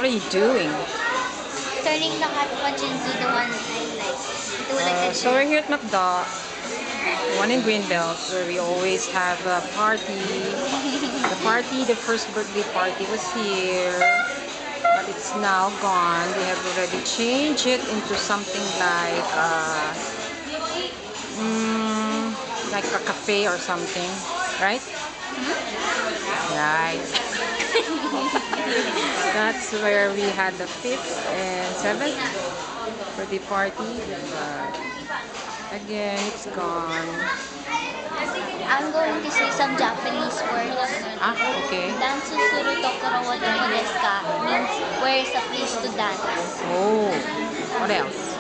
What are you doing? Turning the hot punch into the one I like. Do like a So we're here at McDo, one in Greenbelt, where we always have a party. The first birthday party was here, but it's now gone. We have already changed it into something like a cafe or something, right? Right. That's where we had the 5th and 7th birthday party. But again, it's gone. I'm going to say some Japanese words. Ah, okay. Dansusuru tokoro wa doko desu ka means where is a place to dance. Oh, what else?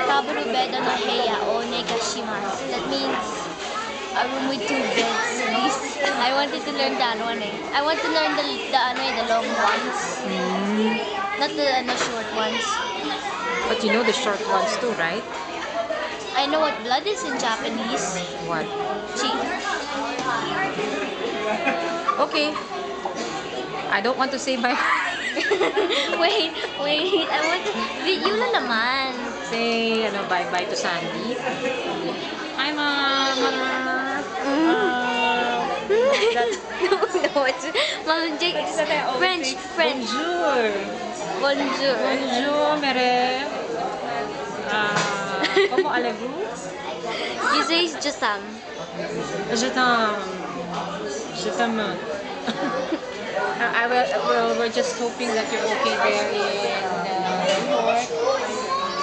Kabaru bedo no heya o negashimasu. That means a room with 2 beds, please. I wanted to learn that one eh. I want to learn the long ones. Not the short ones. But you know the short ones too, right? I know what blood is in Japanese. What? Chi. Okay. I don't want to say bye. wait. I want to... Yun na naman. Say bye-bye to Sandy. Hi, Mom. No, it's... Mom, French. Bonjour. Bonjour. Bonjour, mere. Comment allez-vous? You say it's just Je t'aime. Je t'aime. We're just hoping that you're okay there in New York.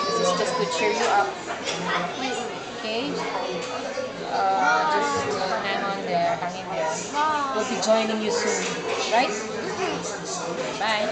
This is just to cheer you up. Okay? Just hang on there, hang in there. We'll be joining you soon. Right? Bye.